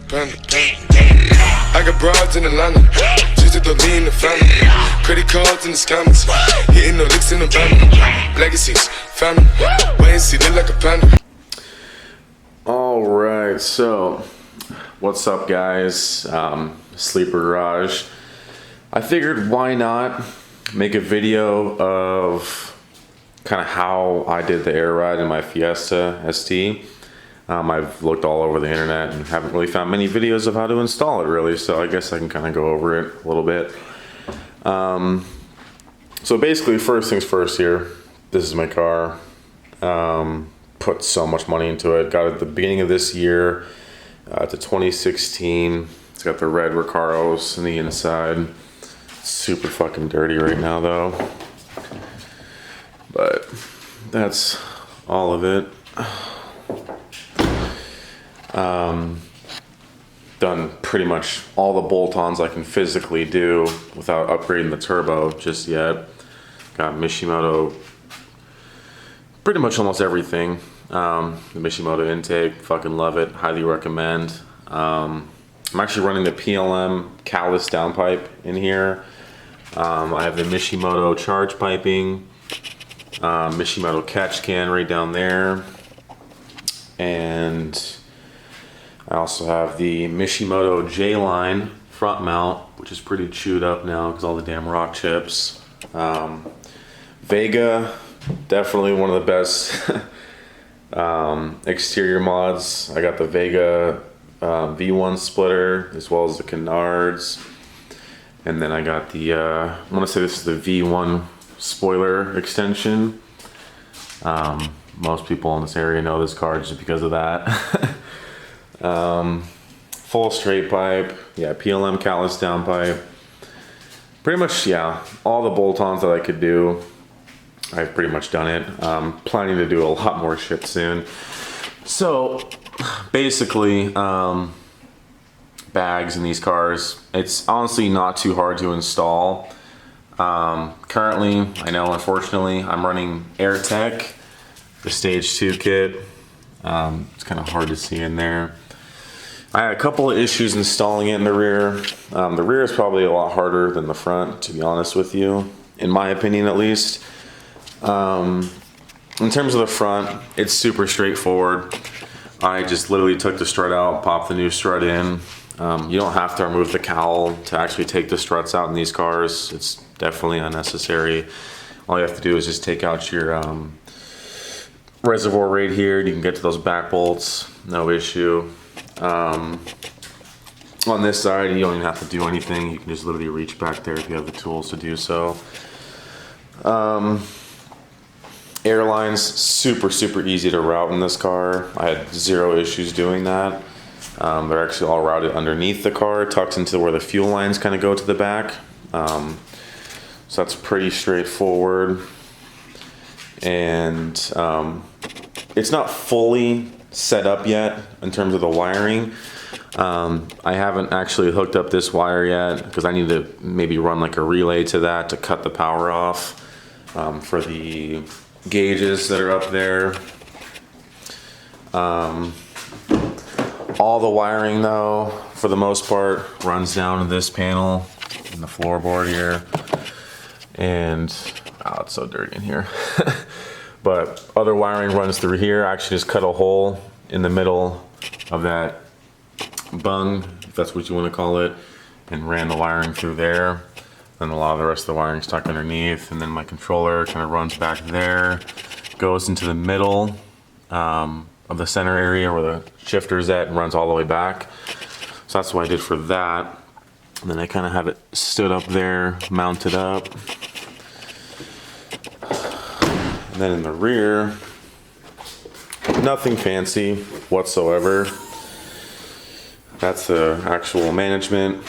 panda. I got broads in Atlanta, just to throw me in the family. Credit cards in the scammers, hitting the licks in the van. Legacies, family, wait and see, look like a panda. Alright, so what's up, guys? Sleeper Garage. I figured why not make a video of kind of how I did the air ride in my Fiesta ST. I've looked all over the internet and haven't really found many videos of how to install it, really, so I guess I can kind of go over it a little bit. So basically, first things first here, this is my car. Put so much money into it. Got it at the beginning of this year. It's a 2016. It's got the red Recaros on the inside. It's super fucking dirty right now, though. But that's all of it. Done pretty much all the bolt-ons I can physically do without upgrading the turbo just yet. Got Mishimoto, pretty much almost everything. The Mishimoto intake, fucking love it, highly recommend. I'm actually running the PLM callus downpipe in here. I have the Mishimoto charge piping, Mishimoto catch can right down there, and I also have the Mishimoto J-line front mount, which is pretty chewed up now because all the damn rock chips. Vega, definitely one of the best exterior mods. I got the Vega V1 splitter as well as the canards, and then I got the I want to say this is the V1 spoiler extension. Most people in this area know this car just because of that. Full straight pipe, yeah, PLM callus downpipe. Pretty much, yeah, all the bolt-ons that I could do, I've pretty much done it. Planning to do a lot more shit soon. So basically, bags in these cars, it's honestly not too hard to install. Currently, I know, unfortunately, I'm running Airtekk, the Stage 2 kit. It's kind of hard to see in there. I had a couple of issues installing it in the rear. The rear is probably a lot harder than the front, to be honest with you, in my opinion at least. In terms of the front, it's super straightforward. I just literally took the strut out, popped the new strut in. You don't have to remove the cowl to actually take the struts out in these cars. It's definitely unnecessary. All you have to do is just take out your reservoir right here. You can get to those back bolts, no issue. On this side, you don't even have to do anything. You can just literally reach back there if you have the tools to do so. Airlines, super easy to route in this car. I had zero issues doing that. They're actually all routed underneath the car, tucked into where the fuel lines kind of go to the back. So that's pretty straightforward. And it's not fully set up yet in terms of the wiring. I haven't actually hooked up this wire yet because I need to maybe run like a relay to that to cut the power off for the gauges that are up there. All the wiring, though, for the most part, runs down to this panel in the floorboard here. And oh, it's so dirty in here. But other wiring runs through here. I actually just cut a hole in the middle of that bung, if that's what you want to call it, and ran the wiring through there. Then a lot of the rest of the wiring is tucked underneath, and then my controller kind of runs back there, goes into the middle of the center area where the shifter's at, and runs all the way back. So that's what I did for that. And then I kind of have it stood up there, mounted up. And then in the rear, nothing fancy whatsoever. That's the actual management.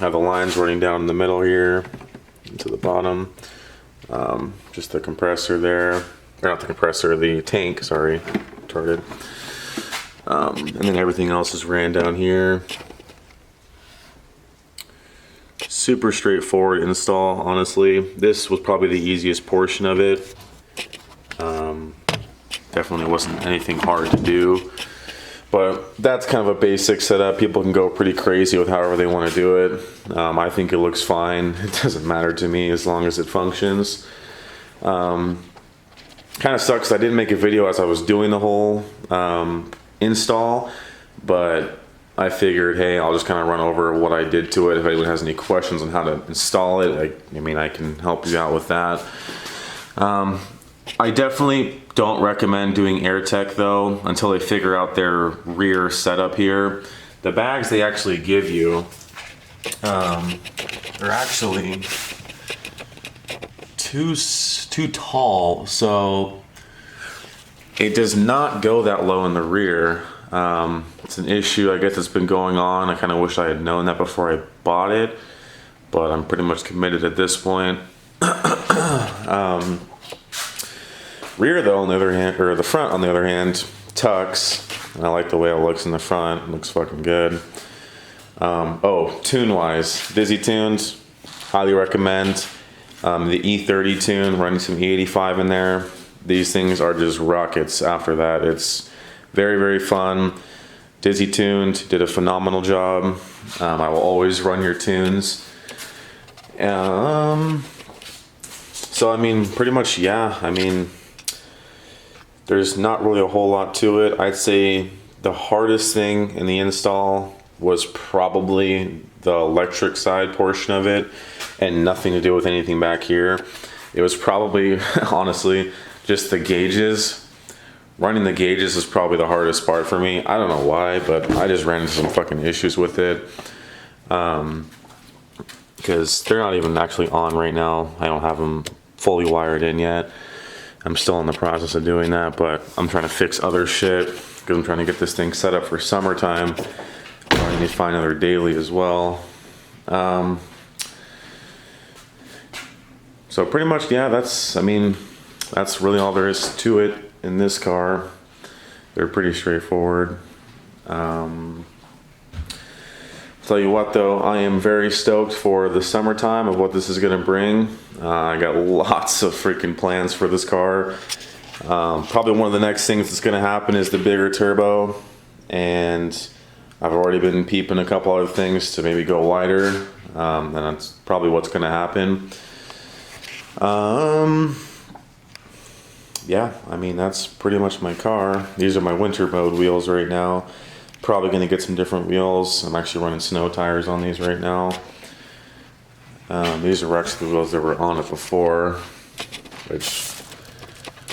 I have the lines running down in the middle here to the bottom. Just the compressor there, or not the compressor, the tank, sorry, retarded. And then everything else is ran down here. Super straightforward install, honestly. This was probably the easiest portion of it. Definitely wasn't anything hard to do. But that's kind of a basic setup. People can go pretty crazy with however they want to do it. I think it looks fine. It doesn't matter to me as long as it functions. Kind of sucks. I didn't make a video as I was doing the whole install, but I figured, hey, I'll just kind of run over what I did to it. If anyone has any questions on how to install it, I can help you out with that. I definitely don't recommend doing Airtekk though until they figure out their rear setup here. The bags they actually give you, they're actually too tall, so it does not go that low in the rear. It's an issue, I guess, that's been going on. I kind of wish I had known that before I bought it, but I'm pretty much committed at this point. Rear though, on the other hand, or the front on the other hand, tucks, and I like the way it looks in the front. It looks fucking good. Oh, tune-wise, Dizzy tunes, highly recommend. The E30 tune, running some E85 in there. These things are just rockets after that. It's very, very fun. Dizzy tuned, did a phenomenal job. I will always run your tunes. So I mean, pretty much, yeah, I mean, there's not really a whole lot to it. I'd say the hardest thing in the install was probably the electric side portion of it, and nothing to do with anything back here. It was probably, honestly, just the gauges. Running the gauges is probably the hardest part for me. I don't know why, but I just ran into some fucking issues with it. Because they're not even actually on right now. I don't have them fully wired in yet. I'm still in the process of doing that, but I'm trying to fix other shit because I'm trying to get this thing set up for summertime. I need to find another daily as well. So pretty much, yeah, that's really all there is to it in this car. They're pretty straightforward. Tell you what though, I am very stoked for the summertime of what this is gonna bring. I got lots of freaking plans for this car. Probably one of the next things that's gonna happen is the bigger turbo, and I've already been peeping a couple other things to maybe go wider, and that's probably what's gonna happen. Yeah, I mean, that's pretty much my car. These are my winter mode wheels right now. Probably gonna get some different wheels. I'm actually running snow tires on these right now. These are actually the wheels that were on it before, which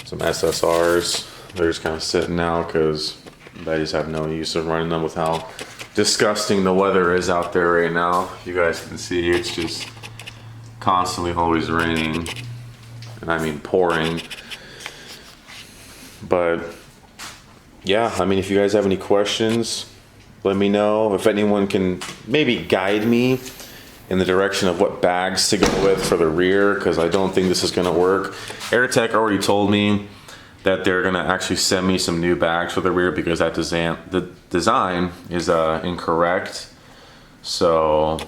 some SSRs. They're just kind of sitting now because I just have no use of running them with how disgusting the weather is out there right now. You guys can see it's just constantly always raining, and I mean pouring. But yeah, I mean, if you guys have any questions, let me know. If anyone can maybe guide me in the direction of what bags to go with for the rear, because I don't think this is going to work. Airtekk already told me that they're going to actually send me some new bags for the rear because that the design is incorrect. So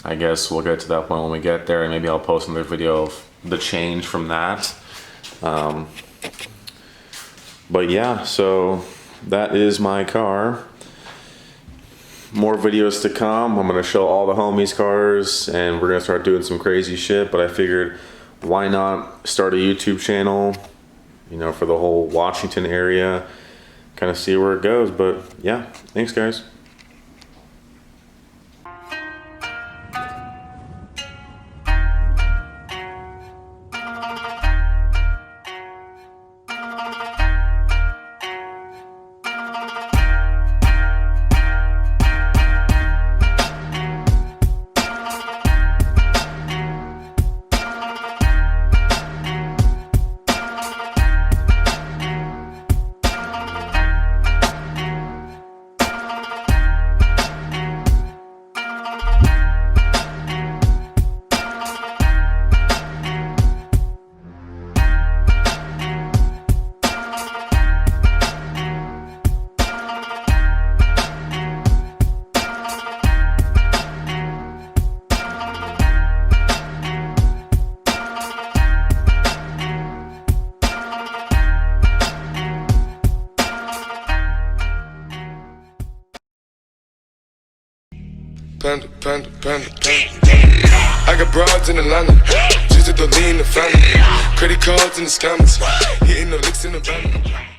I guess we'll get to that point when we get there, and maybe I'll post another video of the change from that. But yeah, so that is my car. More videos to come. I'm gonna show all the homies cars, and we're gonna start doing some crazy shit, but I figured why not start a YouTube channel, you know, for the whole Washington area, kind of see where it goes. But yeah, thanks guys. panda, panda, panda, panda. I got broads in Atlanta, just to the lean, the family. Credit cards in the scammers, hitting the licks in the van.